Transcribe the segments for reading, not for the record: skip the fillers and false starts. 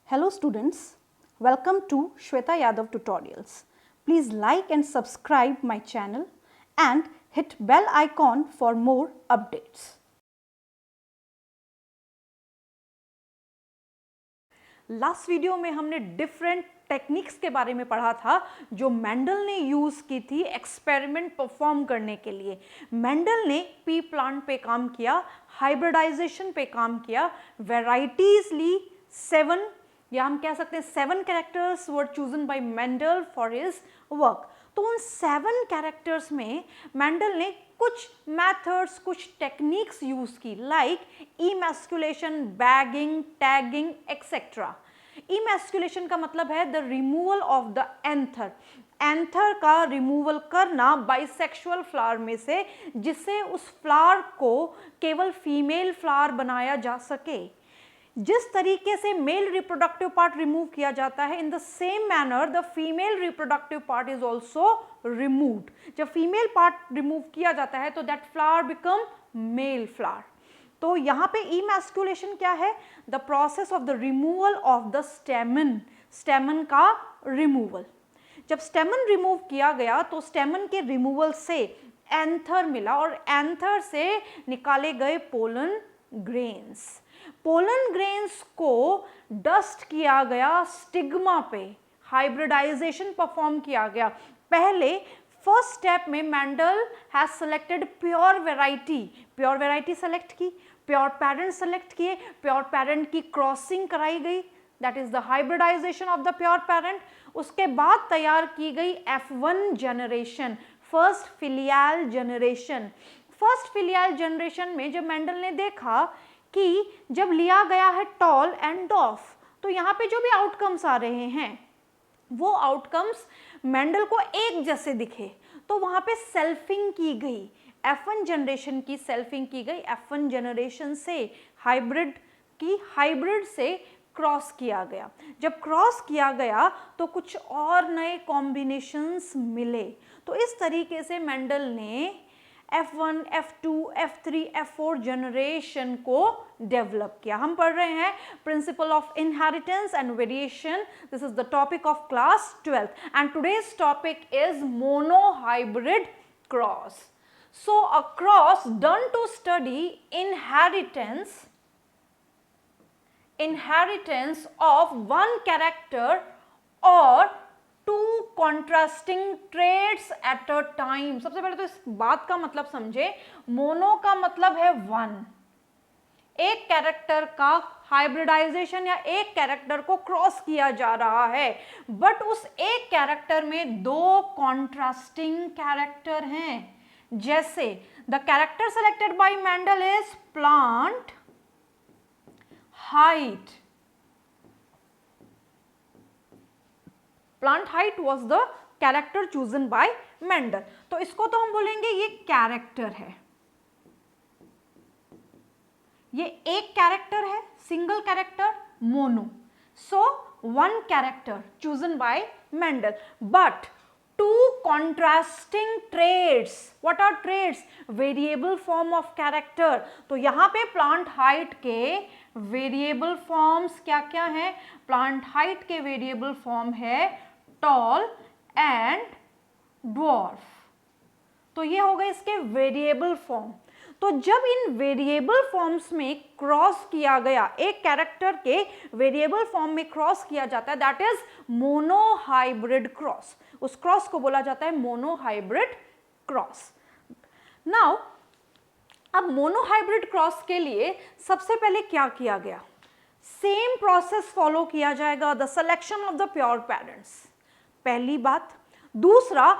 Hello students, welcome to Shweta Yadav Tutorials. Please like and subscribe my channel and hit bell icon for more updates. Last video में हमने different techniques के बारे में पढ़ा था जो मेंडल ने यूज़ की थी एक्सपेरिमेंट परफॉर्म करने के लिए। मेंडल ने पी प्लांट पे काम किया, हाइब्रिडाइजेशन पे काम किया, वेराइटीज ली, 7 या हम कह सकते हैं 7 characters were chosen bye Mendel for his work. तो उन 7 कैरेक्टर्स में मेंडल ने कुछ मेथड्स, कुछ टेक्निक्स यूज की, like emasculation, bagging, tagging etcetera. Emasculation का मतलब है the removal of the anther, anther का रिमूवल करना बाइसेक्सुअल फ्लावर में से, जिससे उस फ्लावर को केवल फीमेल फ्लावर बनाया जा सके। जिस तरीके से मेल रिप्रोडक्टिव पार्ट रिमूव किया जाता है, in the same manner the female reproductive part is also removed. जब फीमेल पार्ट रिमूव किया जाता है तो that flower become male flower. तो यहाँ पे इमैस्कुलेशन क्या है? The process of the removal of the स्टेमन, स्टेमन का रिमूवल। जब स्टेमन रिमूव किया गया तो स्टेमन के रिमूवल से एंथर मिला और एंथर से निकाले गए पोलन ग्रेन्स। पोलन ग्रेन्स को डस्ट किया गया स्टिग्मा पे, हाइब्रिडाइजेशन परफॉर्म किया गया। पहले फर्स्ट स्टेप में Mendel has selected pure variety select की, प्योर पेरेंट सेलेक्ट किए, प्योर पेरेंट की क्रॉसिंग कराई गई, that is the hybridisation of the pure parent. उसके बाद तैयार की गई F1 generation, first filial generation. First filial generation में जब मेंडल ने देखा कि जब लिया गया है टॉल एंड डॉर्फ, तो यहाँ पे जो भी आउटकम्स आ रहे हैं वो आउटकम्स मेंडल को एक जैसे दिखे, तो वहाँ पे सेल्फिंग की गई, F1 जनरेशन की सेल्फिंग की गई। F1 जनरेशन से हाइब्रिड से क्रॉस किया गया। जब क्रॉस किया गया तो कुछ और नए कॉम्बिनेशंस मिले। तो इस तरीके से मेंडल ने F1, F2, F3, F4 generation को डेवलप किया। हम पढ़ रहे हैं principle of inheritance and variation. This is the topic of class 12 and today's topic is monohybrid cross. So a cross done to study inheritance of one character or two contrasting traits at a time। सबसे पहले तो इस बात का मतलब समझे। Mono का मतलब है 1, एक कैरेक्टर का हाइब्रिडाइजेशन या एक कैरेक्टर को क्रॉस किया जा रहा है, बट उस एक कैरेक्टर में 2 कॉन्ट्रास्टिंग कैरेक्टर हैं। जैसे the character selected bye Mendel is plant height. Plant height was the character chosen by Mendel. तो इसको तो हम बोलेंगे ये कैरेक्टर है, ये एक कैरेक्टर है, single character, mono. So 1 character chosen by Mendel, but 2 contrasting traits. What are traits? Variable form of character. तो यहाँ पे प्लांट हाइट के वेरिएबल फॉर्म्स क्या क्या हैं? प्लांट हाइट के वेरिएबल फॉर्म है टॉल एंड ड्वार्फ। तो ये हो गए इसके वेरिएबल फॉर्म। तो जब इन वेरिएबल फॉर्म्स में क्रॉस किया गया, एक कैरेक्टर के वेरिएबल फॉर्म में क्रॉस किया जाता है, दैट इज मोनोहाइब्रिड क्रॉस। उस क्रॉस को बोला जाता है मोनोहाइब्रिड क्रॉस। नाउ अब मोनोहाइब्रिड क्रॉस के लिए सबसे पहले क्या किया गया? सेम प्रोसेस फॉलो किया जाएगा, the selection of the pure parents, पहली बात। दूसरा,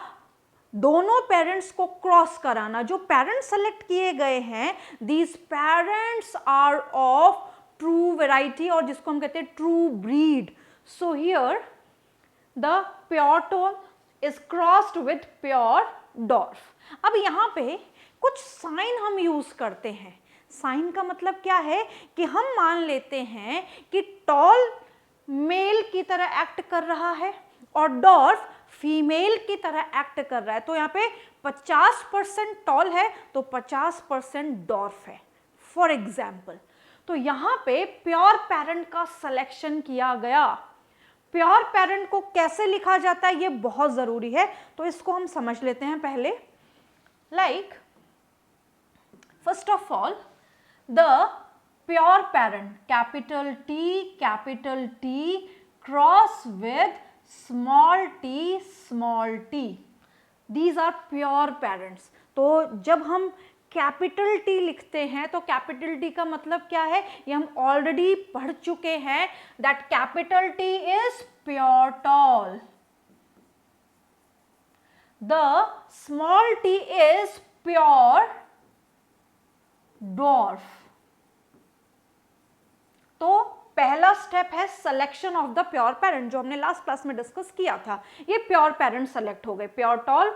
दोनों पेरेंट्स को क्रॉस कराना। जो पेरेंट्स सेलेक्ट किए गए हैं, these parents are of true variety, और जिसको हम कहते हैं true breed. So here the pure tall is crossed with pure dwarf. अब यहाँ पे कुछ साइन हम यूज करते हैं। साइन का मतलब क्या है कि हम मान लेते हैं कि टॉल मेल की तरह एक्ट कर रहा है और डॉर्फ फीमेल की तरह एक्ट कर रहा है। तो यहाँ पे 50% टॉल है तो 50% डॉर्फ है, फॉर एग्जाम्पल। तो यहाँ पे प्योर पेरेंट का सिलेक्शन किया गया। प्योर पेरेंट को कैसे लिखा जाता है ये बहुत जरूरी है, तो इसको हम समझ लेते हैं पहले। Like first of all the pure parent capital T cross with small T, these are pure parents. तो जब हम कैपिटल टी लिखते हैं तो कैपिटल टी का मतलब क्या है, ये हम ऑलरेडी पढ़ चुके हैं, that capital T is pure tall, the small T is pure dwarf. तो पहला स्टेप है selection of the pure parent, जो हमने लास्ट क्लास में डिस्कस किया था। ये प्योर पेरेंट सेलेक्ट हो गए, प्योर टॉल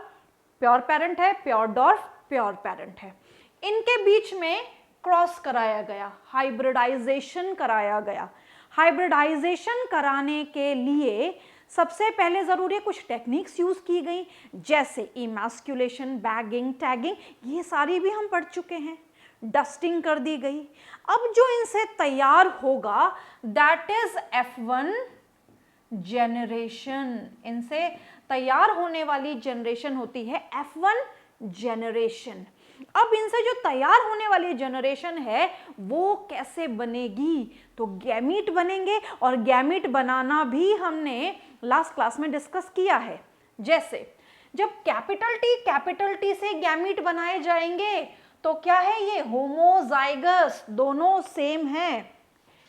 प्योर पेरेंट है, प्योर डॉर्फ प्योर पेरेंट है। इनके बीच में क्रॉस कराया गया, हाइब्रिडाइजेशन कराया गया। हाइब्रिडाइजेशन कराने के लिए सबसे पहले जरूरी है कुछ टेक्निक्स यूज की गई, जैसे इमैस्कुलेशन, बैगिंग, टैगिंग, ये सारी भी हम पढ़ चुके हैं। डस्टिंग कर दी गई। अब जो इनसे तैयार होगा दैट इज F1 जेनरेशन। इनसे तैयार होने वाली जनरेशन होती है F1 जेनरेशन। अब इनसे जो तैयार होने वाली जनरेशन है वो कैसे बनेगी, तो गैमीट बनेंगे, और गैमीट बनाना भी हमने लास्ट क्लास में डिस्कस किया है। जैसे जब कैपिटल टी से गैमीट बनाए जाएंगे तो क्या है, ये होमोजाइगस, दोनों सेम है।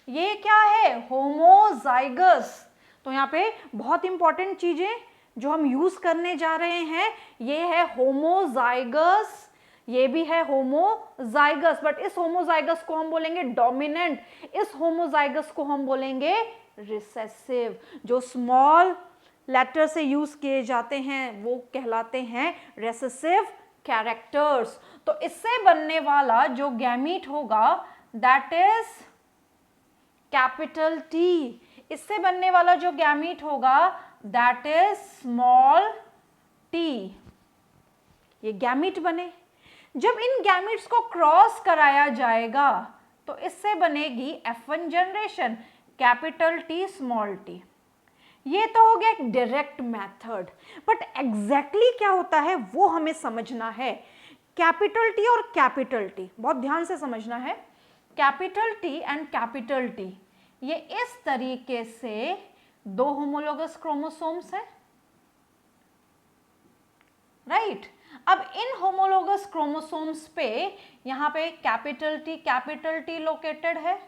ये क्या है, होमोजाइगस। तो यहाँ पे बहुत इंपॉर्टेंट चीजें जो हम यूज करने जा रहे हैं, ये है होमोजाइगस, ये भी है होमोजाइगस, बट इस होमोजाइगस को हम बोलेंगे डोमिनेंट, इस होमोजाइगस को हम बोलेंगे रिसेसिव। जो स्मॉल लेटर से यूज किए जाते हैं वो कहलाते हैं रेसेसिव कैरेक्टर्स। तो इससे बनने वाला जो गैमीट होगा दैट इज कैपिटल टी, इससे बनने वाला जो गैमीट होगा दैट इज स्मॉल टी। ये गैमीट बने। जब इन गैमीट्स को क्रॉस कराया जाएगा तो इससे बनेगी F1 generation, capital T small T. ये तो हो गया एक डायरेक्ट मेथड, बट एग्जैक्टली क्या होता है वो हमें समझना है। कैपिटल टी और कैपिटल टी बहुत ध्यान से समझना है। Capital T and capital T ये इस तरीके से दो होमोलोगस क्रोमोसोम्स हैं, राइट। अब इन होमोलोगस क्रोमोसोम्स पे यहाँ पे कैपिटल टी लोकेटेड है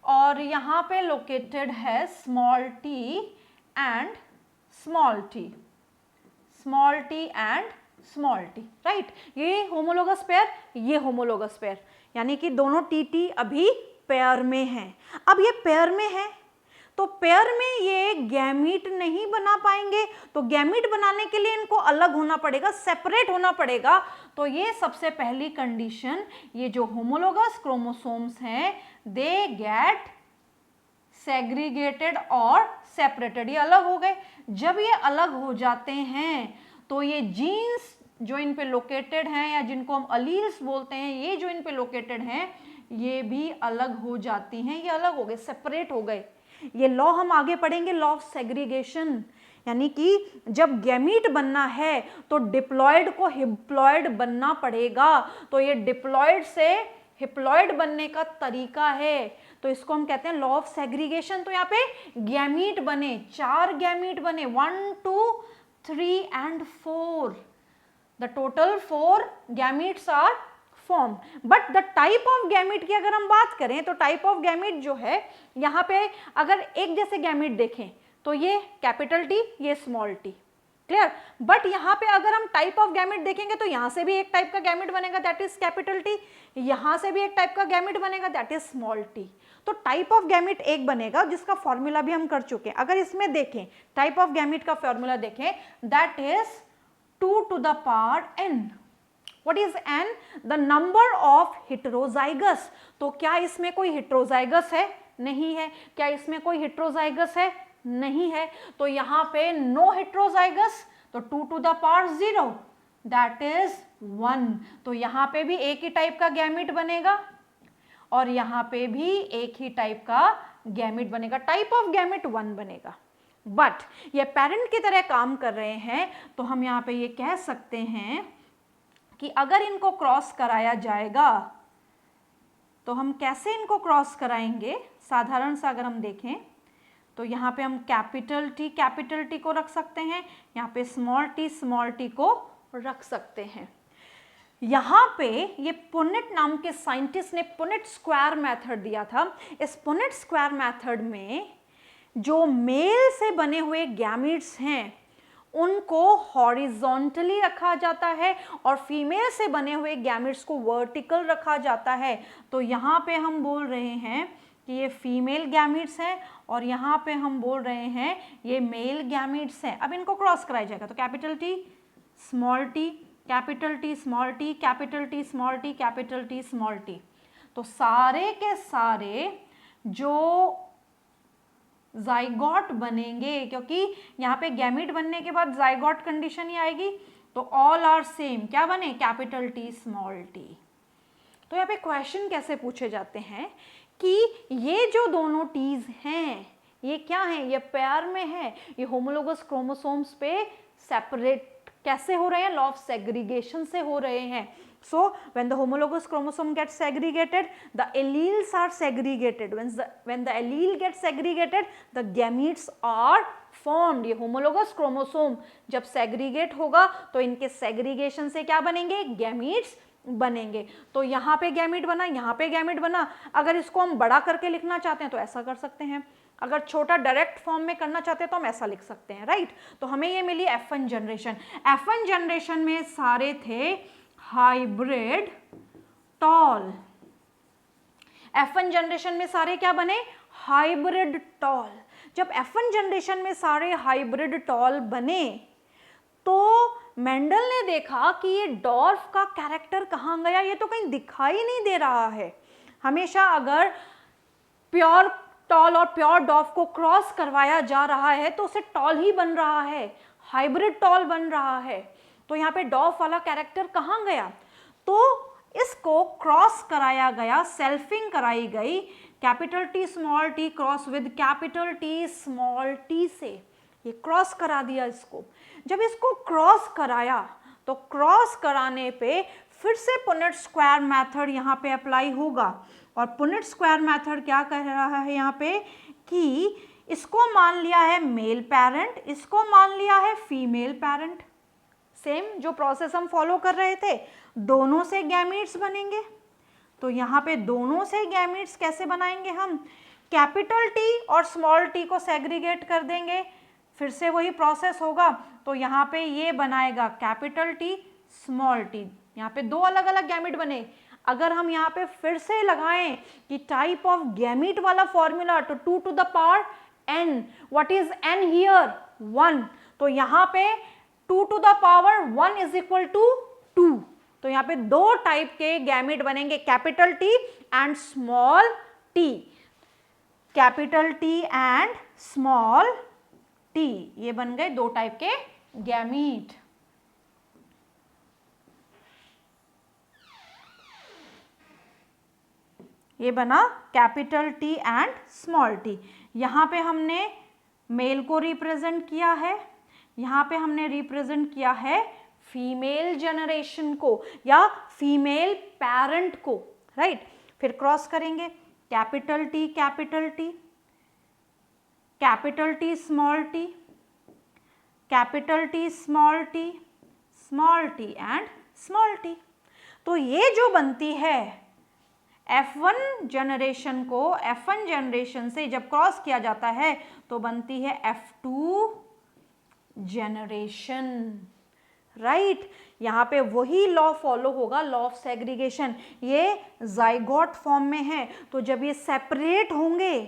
और यहाँ पे लोकेटेड है small T and small T, small T and small T, right. ये होमोलोगस पेयर, ये होमोलोगस पेयर, यानी कि दोनों टी अभी पेयर में हैं। अब ये पेयर में है तो पेयर में ये गैमीट नहीं बना पाएंगे, तो गैमीट बनाने के लिए इनको अलग होना पड़ेगा, सेपरेट होना पड़ेगा। तो ये सबसे पहली कंडीशन, ये जो होमोलोगस क्रोमोसोम्स हैं दे गेट सेग्रीगेटेड और सेपरेटेड, ये अलग हो गए। जब ये अलग हो जाते हैं तो ये जीन्स जो इन पे लोकेटेड हैं या जिनको हम अलील्स बोलते हैं, ये जो इन पे लोकेटेड हैं ये भी अलग हो जाती हैं, ये अलग हो गए, सेपरेट हो गए। ये लॉ हम आगे पढ़ेंगे, लॉ ऑफ सेग्रीगेशन, यानी कि जब गैमीट बनना है तो डिप्लॉयड को हिप्लॉयड बनना पड़ेगा। तो ये डिप्लॉयड से हिप्लॉयड बनने का तरीका है, तो इसको हम कहते हैं लॉ ऑफ सेग्रीगेशन। तो यहाँ पे गैमीट बने, 4 गैमीट बने, 1 2 3 and 4, the total 4 gametes are formed. But the type of gamete की अगर हम बात करें तो type of gamete जो है यहाँ पे अगर एक जैसे गैमीट देखें तो ये कैपिटल टी, ये स्मॉल टी, क्लियर। बट यहाँ पे अगर हम टाइप ऑफ गैमीट देखेंगे तो यहाँ से भी एक टाइप का गैमीट बनेगा दैट इज कैपिटल टी, यहाँ से भी एक टाइप का गैमीट बनेगा दैट इज स्मॉल टी। तो टाइप ऑफ गैमीट एक बनेगा जिसका फॉर्मूला भी हम कर चुके हैं। अगर इसमें देखें टाइप ऑफ गैमीट का फॉर्मूला देखें that is 2 to the power n। What is n? The number of heterozygous। तो क्या इसमें कोई heterozygous है? नहीं है। क्या इसमें कोई heterozygous है? नहीं है। तो यहाँ पे no heterozygous, तो 2 to the power 0 that is 1। तो यहाँ पे भी एक ही टाइप का गैमीट बनेगा और यहाँ पे भी एक ही टाइप का गैमिट बनेगा, टाइप ऑफ गैमिट 1 बनेगा। बट ये पेरेंट की तरह काम कर रहे हैं, तो हम यहाँ पे ये कह सकते हैं कि अगर इनको क्रॉस कराया जाएगा तो हम कैसे इनको क्रॉस कराएंगे। साधारण सा अगर हम देखें तो यहाँ पे हम कैपिटल टी को रख सकते हैं, यहाँ पे स्मॉल टी को रख सकते हैं। यहाँ पे ये पुनेट नाम के साइंटिस्ट ने पुनेट स्क्वायर मेथड दिया था। इस पुनेट स्क्वायर मेथड में जो मेल से बने हुए गैमीट्स हैं उनको हॉरिजॉन्टली रखा जाता है और फीमेल से बने हुए गैमीट्स को वर्टिकल रखा जाता है। तो यहाँ पे हम बोल रहे हैं कि ये फीमेल गैमीट्स हैं और यहाँ पे हम बोल रहे हैं ये मेल गैमीट्स हैं। अब इनको क्रॉस कराया जाएगा तो capital T small T, capital T small T, capital T small T, capital T small T. तो सारे के सारे जो जाइगोट बनेंगे, क्योंकि यहाँ पे गैमीट बनने के बाद जाइगोट कंडीशन ही आएगी, तो ऑल आर सेम, क्या बने, कैपिटल टी स्मॉल टी। तो यहाँ पे क्वेश्चन कैसे पूछे जाते हैं कि ये जो दोनों टीज हैं ये क्या है, ये पेयर में है, ये होमोलोगस क्रोमोसोम्स पे सेपरेट कैसे हो रहे हैं, लॉ ऑफ सेग्रीगेशन से हो रहे हैं। So when the homologous chromosome gets segregated, the alleles are segregated. When the allele gets segregated, the gametes are formed. ये homologous chromosome जब segregate होगा तो इनके segregation से क्या बनेंगे, gametes बनेंगे। तो यहाँ पे गैमीट बना, यहाँ पे गैमीट बना। अगर इसको हम बड़ा करके लिखना चाहते हैं तो ऐसा कर सकते हैं, अगर छोटा डायरेक्ट फॉर्म में करना चाहते हैं तो हम ऐसा लिख सकते हैं, राइट। तो हमें ये मिली F1 जनरेशन। F1 जनरेशन में सारे थे हाइब्रिड टॉल। F1 जनरेशन में सारे क्या बने, हाइब्रिड टॉल। जब F1 जनरेशन में सारे हाइब्रिड टॉल बने तो मेंडल ने देखा कि ये डॉर्फ का कैरेक्टर कहाँ गया, ये तो कहीं दिखाई नहीं दे रहा है। हमेशा अगर प्योर टॉल और प्योर डॉर्फ को क्रॉस करवाया जा रहा है तो उसे टॉल ही बन रहा है, हाइब्रिड टॉल बन रहा है। तो यहाँ पे डॉर्फ वाला कैरेक्टर कहाँ गया, तो इसको क्रॉस कराया गया, सेल्फिंग कराई गई capital T small T cross with capital T small T से, ये क्रॉस करा दिया इसको। जब इसको क्रॉस कराया तो क्रॉस कराने पे फिर से पुनेट स्क्वायर मेथड यहाँ पे अप्लाई होगा। और पुनेट स्क्वायर मेथड क्या कह रहा है यहाँ पे कि इसको मान लिया है मेल पेरेंट, इसको मान लिया है फीमेल पेरेंट। सेम जो प्रोसेस हम फॉलो कर रहे थे, दोनों से गैमीट्स बनेंगे। तो यहाँ पे दोनों से गैमीट्स कैसे बनाएंगे हम, कैपिटल टी और स्मॉल टी को सेग्रीगेट कर देंगे, फिर से वही प्रोसेस होगा। तो यहाँ पे ये बनाएगा कैपिटल टी स्मॉल टी, यहाँ पे दो अलग अलग गैमीट बने। अगर हम यहाँ पे फिर से लगाएं कि टाइप ऑफ गैमीट वाला फॉर्मूला, तो 2 to the power n, what is n here, 1। तो यहाँ पे 2 to the power 1 is equal to 2। तो यहाँ पे दो टाइप के गैमीट बनेंगे, capital T and small T, capital T and small T, ये बन गए दो टाइप के गैमीट। ये बना capital T and small T. यहाँ पे हमने मेल को रिप्रेजेंट किया है, यहाँ पे हमने रिप्रेजेंट किया है फीमेल जनरेशन को या फीमेल पेरेंट को, राइट। फिर क्रॉस करेंगे capital T capital T, capital T small T, capital T small T, small T and small T. तो ये जो बनती है F1 जनरेशन को F1 जनरेशन से जब क्रॉस किया जाता है तो बनती है F2 जनरेशन, राइट। यहाँ पे वही लॉ फॉलो होगा, लॉ ऑफ सेग्रीगेशन। ये जाइगोट फॉर्म में है, तो जब ये सेपरेट होंगे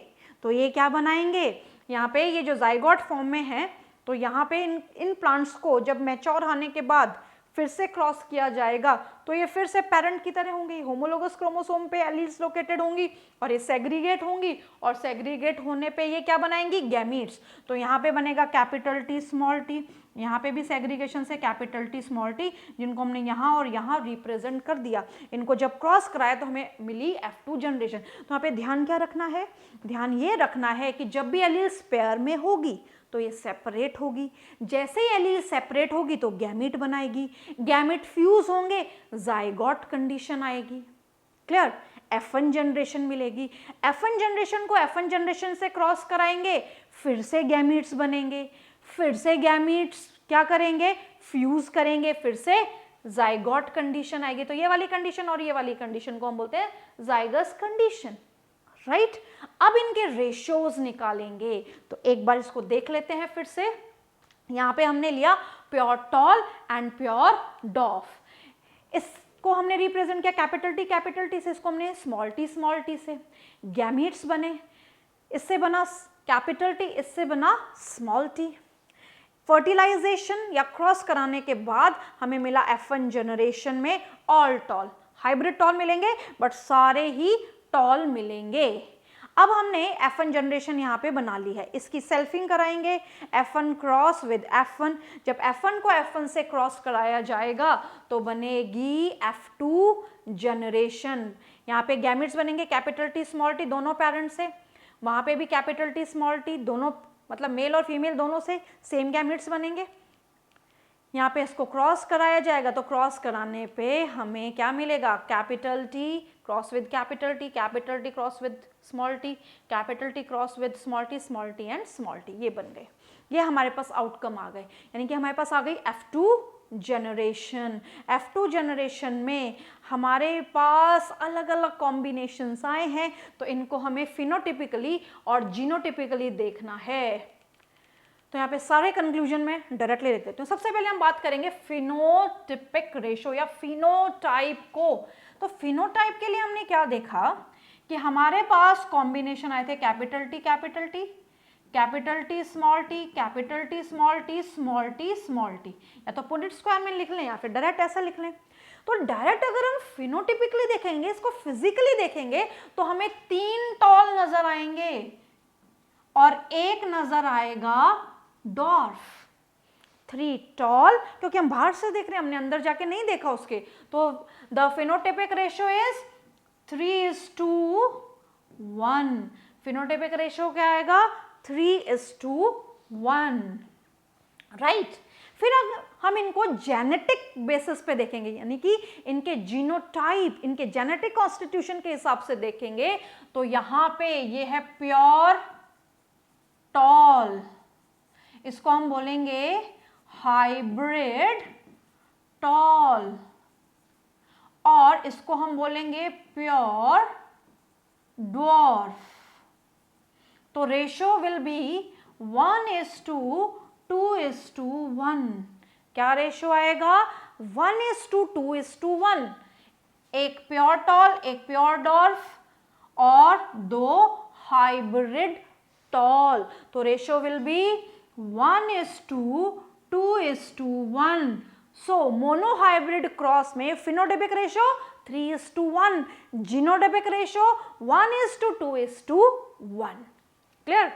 तो ये क्या बनाएंगे, यहाँ पे ये जो जाइगोट फॉर्म में है तो यहाँ पे इन प्लांट्स को जब मैच्योर होने के बाद फिर से क्रॉस किया जाएगा तो ये फिर से पेरेंट की तरह होंगी, होमोलोगस क्रोमोसोम पे एलील्स लोकेटेड होंगी और ये सेग्रीगेट होंगी, और सेग्रीगेट होने पे ये क्या बनाएंगी, गैमीट्स। तो यहाँ पे बनेगा कैपिटल टी स्मॉल टी, यहाँ पे भी सेग्रीगेशन से कैपिटल टी स्मॉल टी, जिनको हमने यहाँ और यहाँ रिप्रेजेंट कर दिया, इनको जब क्रॉस कराया तो हमें मिली F2 जनरेशन। तो यहाँ पे ध्यान क्या रखना है, ध्यान ये रखना है कि जब भी एलील्स पेयर में होगी तो ये सेपरेट होगी, जैसे ही एलील सेपरेट होगी तो गैमीट बनाएगी, गैमीट फ्यूज होंगे, जाइगोट कंडीशन आएगी। क्लियर, F1 जनरेशन मिलेगी, F1 जनरेशन को F1 जनरेशन से क्रॉस कराएंगे, फिर से गैमीट्स बनेंगे, फिर से गैमीट्स क्या करेंगे, फ्यूज करेंगे, फिर से जाइगोट कंडीशन आएगी। तो ये वाली कंडीशन और ये वाली कंडीशन को हम बोलते हैं जाइगस कंडीशन, राइट। अब इनके रेशियोज निकालेंगे, तो एक बार इसको देख लेते हैं फिर से। यहाँ पे हमने लिया प्योर टॉल एंड प्योर डॉफ, इसको हमने रिप्रेजेंट किया कैपिटल टी से, इसको हमने स्मॉल टी से। गैमीट्स बने, इससे बना कैपिटल टी, इससे बना स्मॉल टी। फर्टिलाइजेशन या क्रॉस कराने के बाद हमें मिला F1 जनरेशन में ऑल टॉल, हाइब्रिड टॉल मिलेंगे बट सारे ही टॉल मिलेंगे। अब हमने F1 जनरेशन यहाँ पे बना ली है, इसकी सेल्फिंग कराएंगे, F1 क्रॉस विद F1। जब F1 को F1 से क्रॉस कराया जाएगा तो बनेगी F2 जनरेशन। यहाँ पे गैमेट्स बनेंगे कैपिटल टी स्मॉल टी दोनों पेरेंट से, वहाँ पे भी कैपिटल टी स्मॉल टी दोनों, मतलब मेल और फीमेल दोनों से सेम गैमेट्स बनेंगे। यहाँ पे इसको क्रॉस कराया जाएगा तो क्रॉस कराने पे हमें क्या मिलेगा, capital T cross with capital T cross with small T, capital T cross with small T and small T, ये बन गए। ये हमारे पास आउटकम आ गए, यानी कि हमारे पास आ गई F2 जनरेशन। F2 जनरेशन में हमारे पास अलग अलग कॉम्बिनेशंस आए हैं, तो इनको हमें फिनोटिपिकली और जीनोटिपिकली देखना है। तो यहाँ पे सारे कंक्लूजन में डायरेक्टली लिख देते हैं। सबसे पहले हम बात करेंगे फिनोटिपिक रेशो या फिनोटाइप को। तो फिनोटाइप के लिए हमने क्या देखा कि हमारे पास कॉम्बिनेशन आए थे capital T small T, capital T small T, या तो पुट इट स्क्वायर में लिख लें या फिर डायरेक्ट ऐसा लिख लें। तो डायरेक्ट अगर हम फिनोटिपिकली देखेंगे, इसको फिजिकली देखेंगे, तो हमें 3 टॉल नजर आएंगे और एक नजर आएगा डॉर्फ। 3 टॉल, क्योंकि हम बाहर से देख रहे हैं, हमने अंदर जाके नहीं देखा उसके, तो the phenotypic ratio is 3:1। Phenotypic ratio क्या आएगा, 3:1, राइट। फिर अगर हम इनको जेनेटिक बेसिस पे देखेंगे, यानी कि इनके जीनोटाइप, इनके जेनेटिक कॉन्स्टिट्यूशन के हिसाब से देखेंगे, तो यहां पे ये है प्योर टॉल, इसको हम बोलेंगे हाइब्रिड टॉल, और इसको हम बोलेंगे प्योर ड्वार्फ। तो रेशियो विल बी 1:2:1। क्या रेशियो आएगा, 1:2:1। एक प्योर टॉल, एक प्योर डॉर्फ और 2 हाइब्रिड टॉल। तो ratio will be 1:2:1। So monohybrid cross में phenotypic ratio 3:1, genotypic ratio 1:2:1। Clear.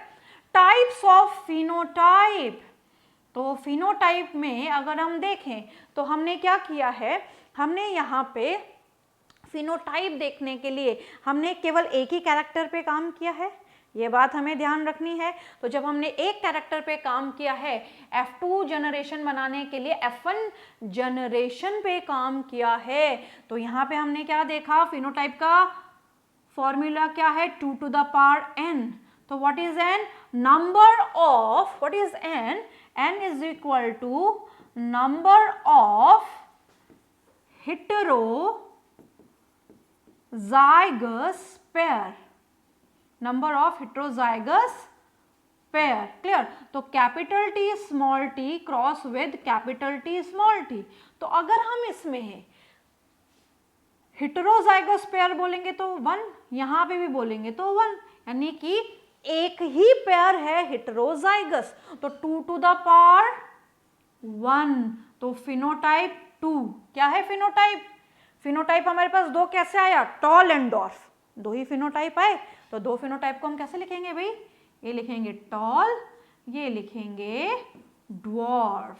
Types of phenotype. तो फिनोटाइप में अगर हम देखें तो हमने क्या किया है, हमने यहाँ पे फिनोटाइप देखने के लिए हमने केवल एक ही कैरेक्टर पे काम किया है, ये बात हमें ध्यान रखनी है। तो जब हमने एक कैरेक्टर पे काम किया है, F2 जनरेशन बनाने के लिए F1 जनरेशन पे काम किया है, तो यहाँ पे हमने क्या देखा, फिनोटाइप का फॉर्मूला क्या है, 2 to the power n। तो what is n, number of, what is n, n is equal to number of heterozygous pair, number of heterozygous pair. Clear. तो capital T small T cross with capital T small T. तो अगर हम इसमें heterozygous pair बोलेंगे तो 1, यहां पे भी बोलेंगे तो 1, यानी कि एक ही पेयर है हेटेरोजाइगस, तो 2 to the power 1। तो फिनोटाइप 2 क्या है, फिनोटाइप, फिनोटाइप हमारे पास 2 कैसे आया, tall and dwarf, 2 he phenotype आए। तो 2 फिनोटाइप को हम कैसे लिखेंगे भाई, ये लिखेंगे टॉल, ये लिखेंगे dwarf.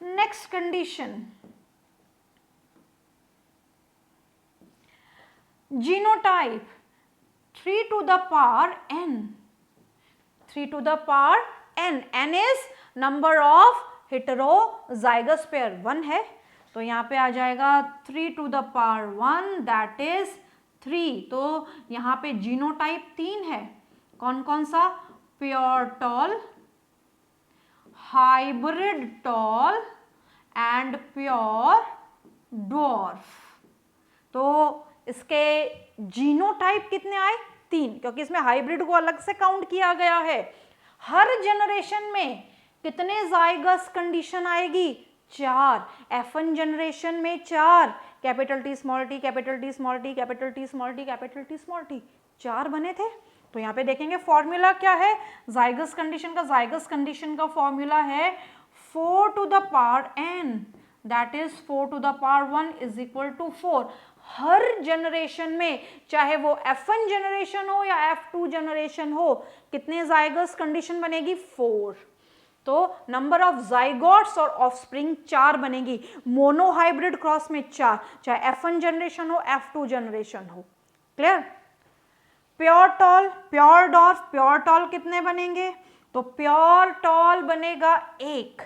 Next condition, genotype 3 to the power n. 3 to the power n. n is number of heterozygous pair, 1 है तो यहाँ पे आ जाएगा 3 to the power 1, that is 3. तो यहाँ पे जीनोटाइप 3 है. कौन कौन सा? Pure tall, hybrid tall and pure dwarf. तो इसके जीनोटाइप कितने आए? 3, क्योंकि इसमें हाइब्रिड को अलग से काउंट किया गया है. हर जनरेशन में कितने जाइगस कंडीशन आएगी? 4. F1 जनरेशन में 4, capital T small T, capital T small T, capital T small T, capital T small T, 4 बने थे. तो यहाँ पे देखेंगे फॉर्मूला क्या है जाइगस कंडीशन का. जाइगस कंडीशन का फॉर्मूला है 4 to the power n, that is 4 to the power 1 is equal to 4. हर जनरेशन में, चाहे वो F1 जनरेशन हो या F2 जनरेशन हो, कितने जाइगस कंडीशन बनेगी? 4. तो नंबर ऑफ जाइगोट्स और ऑफस्प्रिंग 4 बनेगी. मोनो हाइब्रिड क्रॉस में 4, चाहे F1 जनरेशन हो F2 जनरेशन हो. Clear? Pure tall, pure dwarf, pure tall कितने बनेंगे? तो प्योर टॉल बनेगा 1.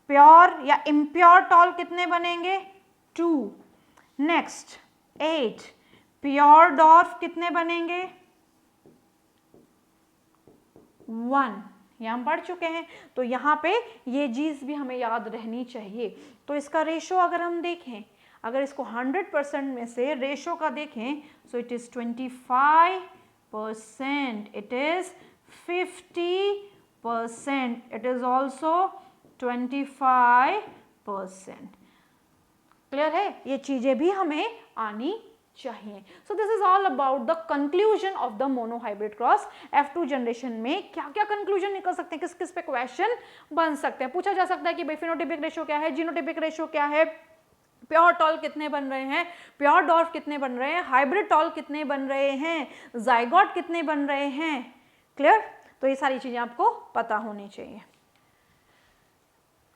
प्योर या इम्प्योर टॉल कितने बनेंगे? 2. नेक्स्ट 8. प्योर डॉर्फ कितने बनेंगे? 1. ये हम पढ़ चुके हैं. तो यहाँ पे ये चीज भी हमें याद रहनी चाहिए. तो इसका रेशो अगर हम देखें, अगर इसको 100% में से रेशो का देखें, so it is 25%, it is 50%, it is also 25%. Clear है? ये चीजें भी हमें आनी चाहिए. So this is all about the conclusion of the mono hybrid cross. F2 generation में क्या क्या कंक्लूजन निकल सकते हैं, किस किस पे क्वेश्चन बन सकते हैं. पूछा जा सकता है कि भाई फिनोटिपिक रेशियो क्या है, जीनोटिपिक रेशियो क्या है, प्योर टॉल कितने बन रहे हैं, प्योर डॉर्फ कितने बन रहे हैं, हाइब्रिड टॉल कितने बन रहे हैं, जाइगोट कितने बन रहे हैं. क्लियर? तो ये सारी चीजें आपको पता होनी चाहिए.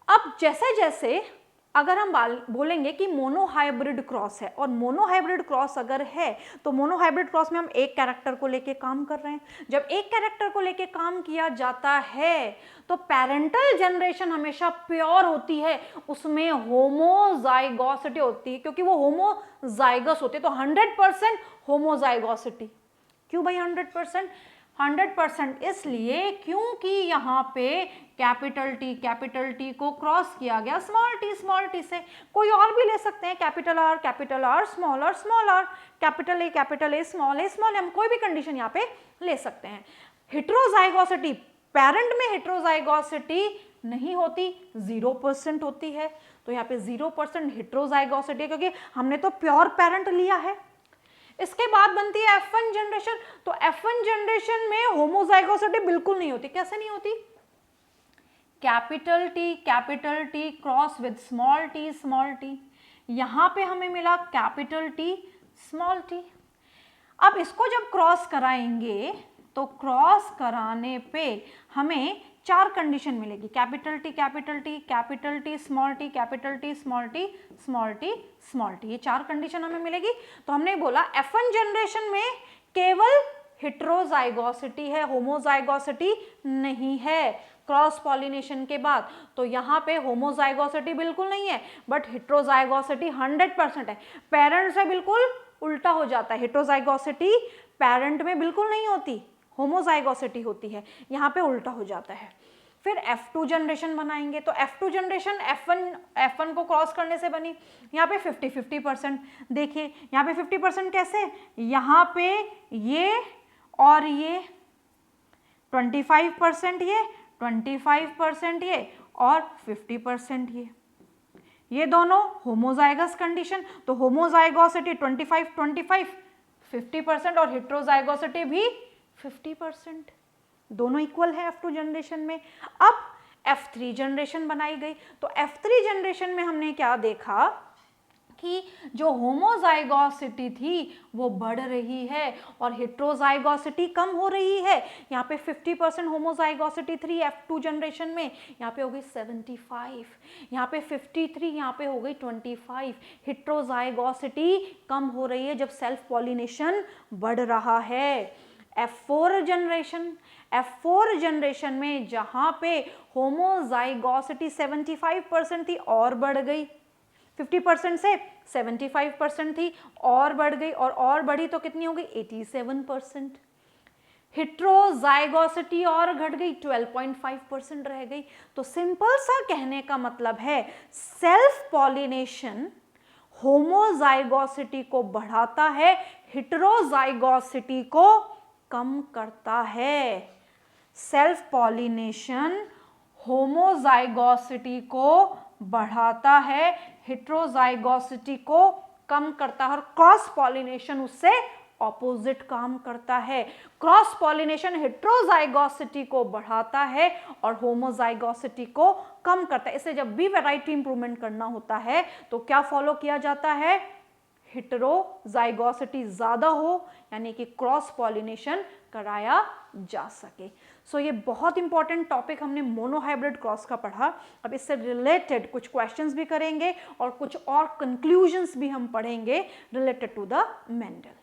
अब जैसे जैसे अगर हम बोलेंगे कि मोनो हाइब्रिड क्रॉस है, और मोनो हाइब्रिड क्रॉस अगर है तो मोनो हाइब्रिड क्रॉस में हम एक कैरेक्टर को लेके काम कर रहे हैं. जब एक कैरेक्टर को लेके काम किया जाता है तो पेरेंटल जनरेशन हमेशा प्योर होती है, उसमें होमोजाइगोसिटी होती है, क्योंकि वो होमोजाइगस होते हैं. तो 100% होमोजाइगोसिटी. क्यों भाई 100%? 100% इसलिए क्योंकि यहाँ पे कैपिटल टी को क्रॉस किया गया स्मॉल टी से. कोई और भी ले सकते हैं, capital R, small R, capital A, small A, हम कोई भी कंडीशन यहाँ पे ले सकते हैं. हेट्रोजाइगोसिटी, पेरेंट में हेट्रोजाइगोसिटी नहीं होती, 0% होती है. तो यहाँ पे 0% हेट्रोजाइगोसिटी है, क्योंकि हमने तो प्योर पेरेंट लिया है. इसके बाद बनती है F1 जनरेशन. तो F1 जनरेशन में होमोजाइगोसिटी बिल्कुल नहीं होती. कैसे नहीं होती? Capital T cross with small T. यहां पे हमें मिला कैपिटल टी स्मॉल टी. अब इसको जब क्रॉस कराएंगे तो क्रॉस कराने पे हमें 4 कंडीशन मिलेगी. Capital T small T, capital T small T, small T. ये 4 कंडीशन हमें मिलेगी. तो हमने बोला F1 जनरेशन में केवल हेट्रोजाइगोसिटी है, होमोजाइगोसिटी नहीं है क्रॉस पॉलिनेशन के बाद. तो यहाँ पे होमोजाइगोसिटी बिल्कुल नहीं है, बट हेट्रोजाइगोसिटी 100% है. पेरेंट से बिल्कुल उल्टा हो जाता है. हेट्रोजाइगोसिटी पेरेंट में बिल्कुल नहीं होती, होमोजाइगोसिटी होती है. यहाँ पे उल्टा हो जाता है. फिर F2 जनरेशन बनाएंगे. तो F2 जनरेशन F1 को क्रॉस करने से बनी. यहाँ पे 50-50%. देखिए यहाँ पे 50% कैसे, यहाँ पे ये और ये 25% ये, 25% ये और 50% ये दोनों होमोजाइगस कंडीशन. तो होमोजाइगोसिटी 25 50% और हेट्रोजाइगोसिटी भी 50%. दोनों इक्वल है F2 जनरेशन में. अब F3 जनरेशन बनाई गई. तो F3 जनरेशन में हमने क्या देखा कि जो होमोजाइगोसिटी थी वो बढ़ रही है और हेट्रोजाइगोसिटी कम हो रही है। यहाँ पे 50% होमोजाइगोसिटी थी F2 जनरेशन में, यहाँ पे हो गई 75, यहाँ पे 53, यहाँ पे हो गई 25। हेट्रोजाइगोसिटी कम हो रही है जब सेल्फ पॉलिनेशन बढ़ रहा है। F4 जनरेशन में जहाँ पे होमोजाइगोसिटी 75% थी और बढ़ गई, 50% से 75% थी और बढ़ गई, और बढ़ी तो कितनी हो गई 87%। हेट्रोजाइगोसिटी और घट गई, 12.5% रह गई। तो सिंपल सा कहने का मतलब है सेल्फ पॉलिनेशन होमोजाइगोसिटी को बढ़ाता है, हेट्रोजाइगोसिटी को कम करता है। सेल्फ पॉलिनेशन होमोजाइगोसिटी को बढ़ाता है, हेट्रोजाइगोसिटी को कम करता है, और क्रॉस पॉलिनेशन उससे ऑपोजिट काम करता है। क्रॉस पॉलिनेशन हेट्रोजाइगोसिटी को बढ़ाता है और होमोजाइगोसिटी को कम करता है। इसे जब भी वैरायटी इंप्रूवमेंट करना होता है तो क्या फॉलो किया जाता है, हेटेरोजाइगोसिटी ज्यादा हो, यानी कि क्रॉस पॉलिनेशन कराया जा सके। सो ये बहुत इंपॉर्टेंट टॉपिक हमने मोनोहाइब्रिड क्रॉस का पढ़ा। अब इससे रिलेटेड कुछ क्वेश्चंस भी करेंगे और कुछ और कंक्लूजन्स भी हम पढ़ेंगे रिलेटेड टू द मेंडल।